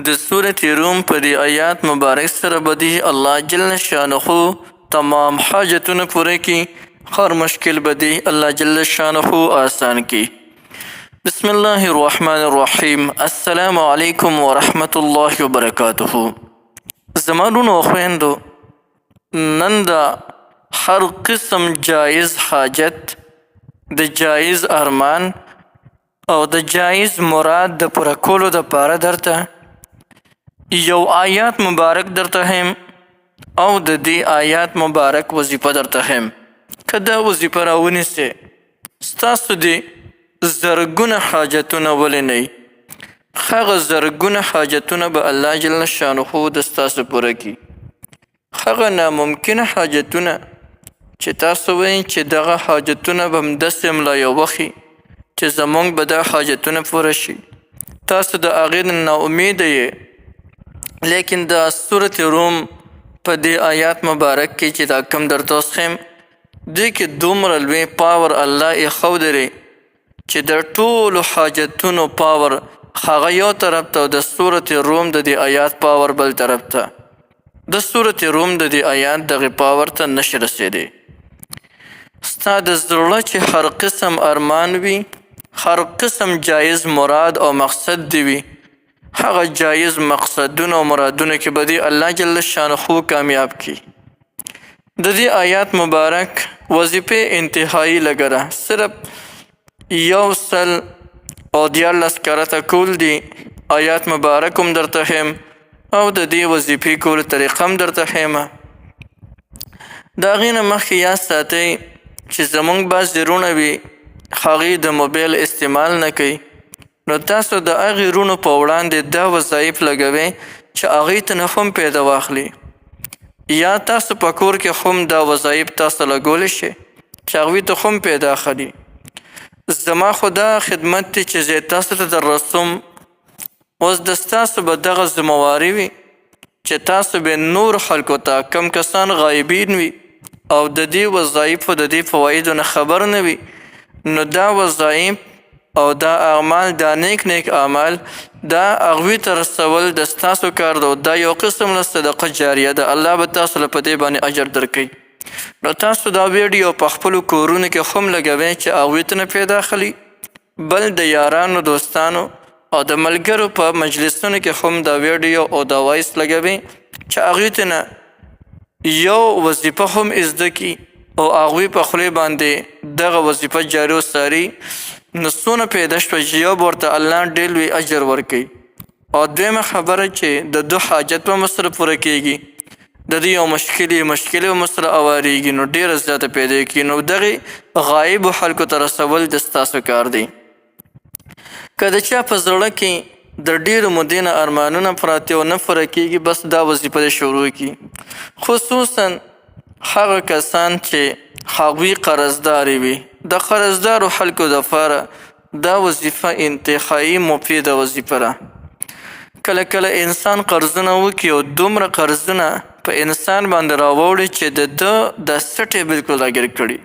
د سورة روم په دې آیات مبارک سره به دې الله جل شانه تمام حاجتونه پوره کړي، هر مشکل به دې الله جل شانه آسان کړي. بسم الله الرحمن الرحیم. السلام علیکم ورحمة الله وبرکاته. زما لونو او خویندو، نن د هر قسم جایز حاجت، د جایز ارمان او د جایز مراد د پوره کولو دپاره درته یو آیات مبارک درته هم او د دې آیات مبارک وظیفه درته هم. که دا وظیفه راونیسئ، ستاسو د زرګونه حاجتونه ولې نه وي، هغه زرګونه حاجتونه به الله جل شانه د ستاسو پوره کړي. هغه ناممکنه حاجتونه چې تاسو وایئ چې دغه حاجتونه به همداسې ملا یو وخي چې زمونږ به دا حاجتونه پوره شي، تاسو د هغې نه ناامیده یې. لیکن د سورة روم په دې آیات مبارک کې چې دا کم درته وښیم، دې کې دومره لوی پاور الله ایښودی چې د ټولو حاجتونو پاور هغه یو طرف ته او د سورة روم د دې آیات پاور بل طرف ته. د سورة روم د دې آیات دغې پاور ته نشي رسېدی. ستا د زړه چې هر قسم ارمان وي، هر قسم جایز مراد او مقصد دی وي، هغه جایز مقصدونه او مرادونه کې به دې الله جل شانه کامیاب کړي. د دې آیات مبارک وظیفې انتهایی لږه ده، صرف 114 کرته کول دي. آیات مبارک هم درته ښیم او د دې وظیفې کولو طریقه هم درته ښیم. د هغې نه مخکې یاد ساتئ چې زمونږ بعض وروڼه وي هغې د موبایل استعمال نه کوي، نو تاسو د هغې وروڼو په وړاندې دا وظایف لګوئ چې هغې ته نه هم پیدا واخلي، یا تاسو په کور کې هم دا وظایف تاسو لګولی شئ چې هغوی ته هم پیدا اخلي. زما خو دا خدمت دی چې زه تاسو ته در رسوم. اوس د ستاسو به دغه ذمواري وي چې تاسو به نور خلکو ته، کم کسان غایبین وي او د دې وظایفو د دې فوایدو نه خبر نه وي، نو دا وظایف او دا اعمال، دا نیک اعمال، دا هغوی ته رسول د ستاسو کار ده. دا یو قسم له صدقه جاریه ده، الله به تاسو له په دې باندې اجر درکوي. نو تاسو دا ویډیو په خپلو کورونو کې هم لګوئ چې هغوی ته نه پیدا اخلي، بل د یارانو، دوستانو او د ملګرو په مجلسونو کې هم دا ویډیو او دا وایس لګوئ چې هغوی ته نه یو وظیفه هم زده کړي او هغوی په خولې باندې دغه وظیفه جاري وساري. نو څونه پیدا شوه چې یو به ورته الله ډېر لوی اجر ورکوي. او دویمه خبره چې د دو حاجت به مو سره پوره کېږي، د دې یو مشکلې به مو سره اواریږي، نو ډېره زیاته پیدا کېږي. نو دغې غایبو خلکو ته رسول د ستاسو کار دی. که د چا په زړه کې د ډېرو مودې نه ارمانونه پراته او نه پوره کېږي، بس دا وظیفه دې شروع کړي. خصوصا هغه کسان چې هغوی قرضدارې وي، د قرضدارو خلکو دپاره دا وظیفه انتهایی مفیده وظیفه ده. کله کله انسان قرضونه وکړي او دومره قرضونه په انسان باندې راوړي چې د ده د سټې بلکل راګیر کړي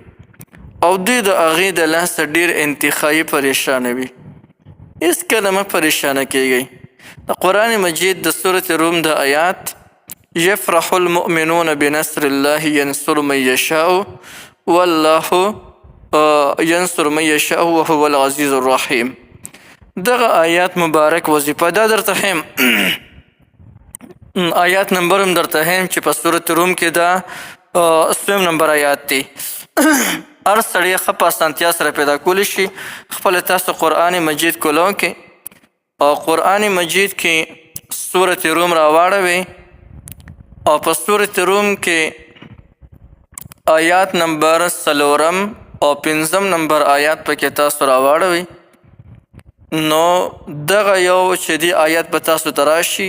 او دوی د هغې د لاسه ډېر انتهایی پریشانه وي. هېڅکله مه پریشانه کیږئ. د قرآن مجید د سورة روم د آیات یفرح المؤمنون بنصر الله ینصر من یشاء والله ینصر من یشاء وهو العزیز الرحیم. دغه آیات مبارک وظیفه دا درته ښیم. آیات نمبر هم درته ښیم چې په سورة روم کې دا 3 نمبر آیات دی. هر سړی ښه په اسانتیا سره پیدا کولی شي. خپله تاسو قرآن مجید کولو کې او قرآن مجید کې سورة روم راواړوئ او په سورة روم کې آیات نمبر 4 او 5 نمبر آیات پکې تاسو راواړوئ. نو دغه یو چې دی آیات به تاسو ته راشي،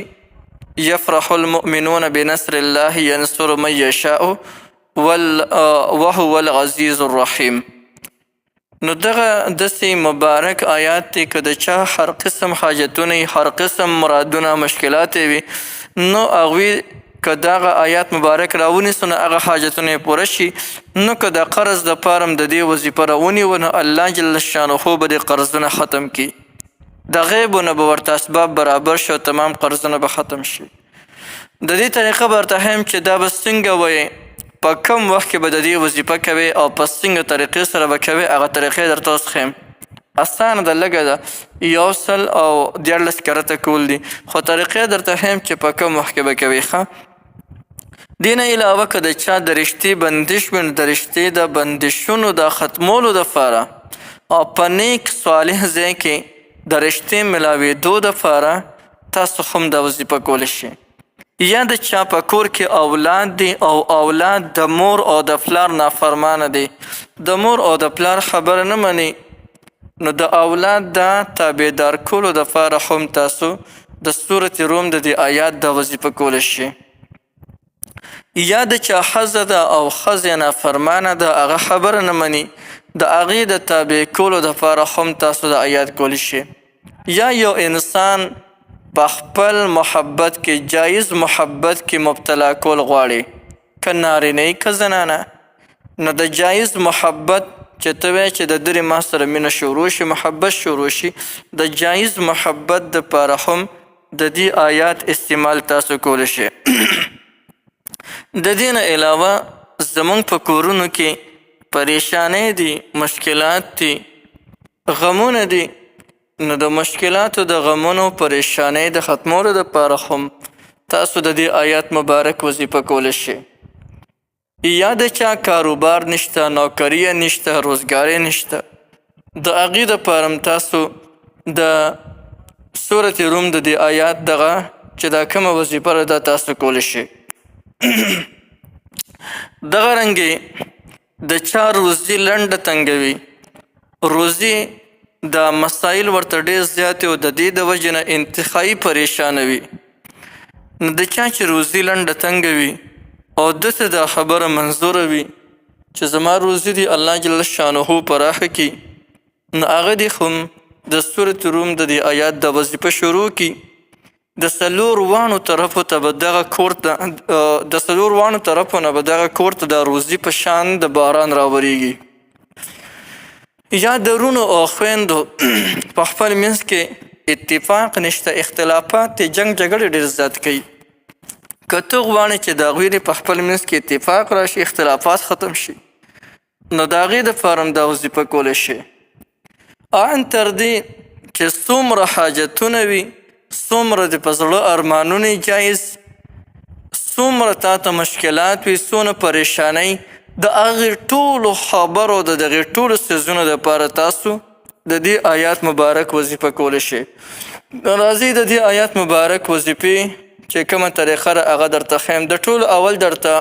یفرح المؤمنون بنصر الله ینصر من یشاء وهو العزیز الرحیم. نو دغه داسې مبارک آیات دی که د چا هر قسم حاجتونه، هر قسم مرادونه، مشکلات وي، نو هغوی که دغه آیات مبارک راونیسو نو هغه حاجتونه پوره شي. نو که د قرض دپاره هم د دې وظیفه راونیوه نو الله جل شانه به دې قرضونه ختم کړي. د غیبو نه به ورته اسباب برابر شي او تمام قرضونه به ختم شي. د دې طریقه به ورته ښیم چې دا به څنګه وایي، په کم وخت کې به د دې وظیفه کوې او په څنګه طریقې سره به کوې، هغه طریقې درته اوس ښیم. اسانه ده، لږه ده، 114 کرته کول دي، خو طریقې درته ښیم چې په کم وخت کې به کوې. ښه، دې نه علاوه که د چا د رشتې بندش وي، نو د رشتې د بندشونو د ختمولو دپاره او په نیک صالح ځای کې د رشتې ملاوېدو دپاره تاسو هم دا وظیفه کولی شئ. یا د چا په کور کې اولاد دي او اولاد د مور او د پلار نافرمانه دي، د مور او د پلار خبره نه مني، نو د اولاد د تابعدار کولو دپاره هم تاسو د سورة روم د دې آیات د وظیفه کولی شئ. یا د چا ښځه ده او ښځې نافرمانه ده، هغه خبره نه مني، د هغې د تابع کولو دپاره هم تاسو د آیات کولی شئ. یا یو انسان په خپل محبت کې، جایز محبت کې مبتلا کول غواړي، که نارینه که زنانه، نو د جایز محبت چې ته وایې چې د درې ما سره مینه شروع شي، محبت شروع شي، د جایز محبت دپاره هم د دې آیات استعمال تاسو کولی شئ. د دې نه علاوه زمونږ په کورونو کې پریشانۍ دي، مشکلات دي، غمونه دي، نو د مشکلاتو د غمونو پریشانۍ د ختمولو دپاره هم تاسو د دې آیات مبارک وظیفه کولی شئ. یا د چا کاروبار نشته، نوکری نشته، روزګاری نشته، د هغې دپاره هم تاسو د سورة روم د دې آیات دغه چې دا کومه وظیفه ده دا تاسو کولی شئ. دغه رنګې د چا روزي لنډه تنګوي، روزي دا مسایل ورته ډېر زیات او د دې د وجې نه انتخابي پریشانوي، نو د چا چې روزي لنډه تنګه وي او دته دا خبره منظوره وي چې زما روزي دی الله جل شانه پراخه کړي، نو هغه دې هم د سورة روم د دې آیات د وظیفه شروع کړي. د څلور وانو طرفو ته به دغه کور ته د څلور وانو طرفو نه به دغه کور ته د روزي په شان د باران راوریږي. یا د رونو او خویندو په خپل منځ کې اتفاق نشته، اختلافات جنګ جګړې ډېر زیات کوي. که ته غواړې چې د هغوی په خپل منځ کې اتفاق راشي، اختلافات ختم شي، نو د هغې دپاره هم دا وظیفه کولی شي. ان تر دې چې څومره حاجتونه وي، څومره د په زړه ارمانونه جایز، څومره تا ته مشکلات وي، څونه پریشانۍ، د هغې ټولو خبرو د دغې ټولو څیزونو دپاره تاسو د دې آیات مبارک وظیفه کولی شئ. راځئ د دې آیات مبارک وظیفې چې کومه طریقه ده هغه درته ښیم. د ټولو اول درته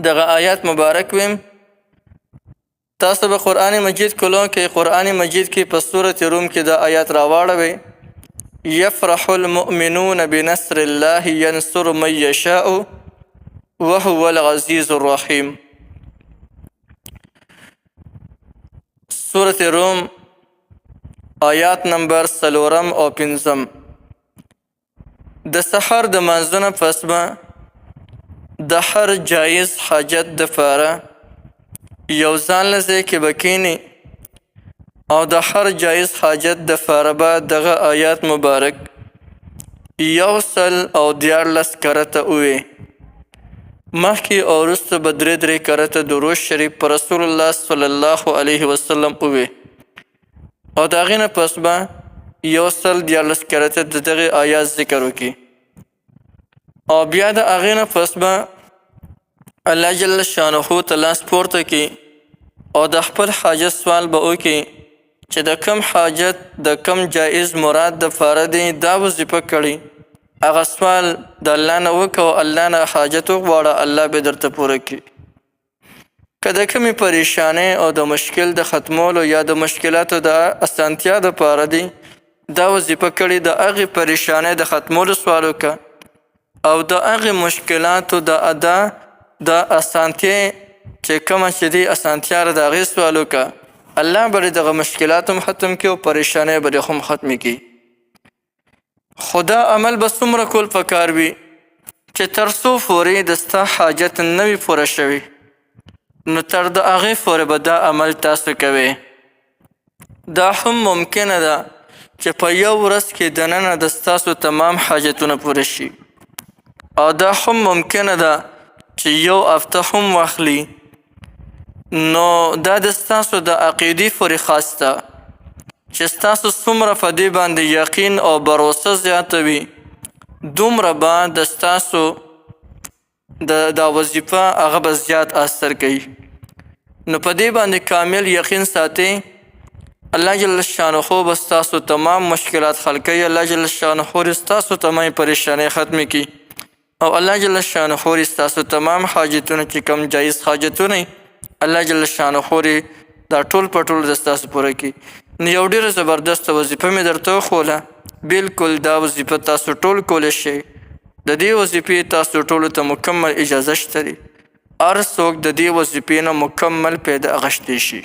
دغه آیات مبارک ویم. تاسو به قرآن مجید کلو کې قرآن مجید کې په سورة روم کې دا آیات راواړوئ. یفرح المؤمنون بنصر الله ینصر من یشاء وهو العزیز الرحیم. سورة روم آیات نمبر 4 او 5. د سحر د منځونه پس به د هر جایز حاجت دپاره یو ځان له ځای کې به کښېني او د هر جایز حاجت دپاره به دغه آیات مبارک 114 کرته ووایي. مخکې او وروسته به 3 کرته درود شریف په رسول الله صلی الله علیه وسلم ووایي او د هغې نه پس به 114 کرته د دغې آیات ذکر وکړي او بیا د هغې نه پس به الله جل شانه ته لاس پورته کړي او د خپل حاجت سوال به وکړي چې د کم حاجت د کم جایز مراد دپاره دی دا وظیفه کړي، هغه سوال د الله نه وکړه او الله نه حاجت وغواړه، الله به درته پوره کړي. که د کمې پریشانۍ او د مشکل د ختمولو یا د مشکلاتو د اسانتیا دپاره دی دا وظیفه کړي، د هغې پریشانۍ د ختمولو سوال وکړه او د هغې مشکلاتو د ادا د اسانتیا چې کومه چې دی اسانتیا ده د هغې سوال وکړه، الله به دغه مشکلات هم ختم کړي او پریشانۍ به هم ختمې کړي. خو دا عمل به څومره کول پکار وي چې تر څو پورې د ستا حاجت نه وي پوره شوي، نو تر د هغې پورې به دا عمل تاسو کوئ. دا هم ممکنه ده چې په یو ورځ کې دننه د ستاسو تمام حاجتونه پوره شي او دا هم ممکنه ده چې یو هفته هم واخلي نو دا د ستاسو د عقیدې پورې خاص ده چې ستاسو څومره په دې باندې یقین او باروسه زیاته وي دومره به د ستاسو دا وظیفه هغه به زیات اثر کوي نو په دې باندې کامل یقین ساتئ الله جل شانه به ستاسو تمام مشکلات حل کوي الله جل شانه ستاسو تمام پریشانی ختم کوي او الله جل شانه ستاسو تمام حاجتونه چې کم جایز حاجتونه الله جل شانه دا ټول په ټول د ستاسو پوره کوي نو یو ډېره زبردسته وظیفه مې درته وښوله بالکل دا وظیفه تاسو ټول کولی شئ د دې وظیفې تاسو ټولو ته مکمل اجازه شته دی هر څوک د دې وظیفې نه مکمل پیدا اخیستی شي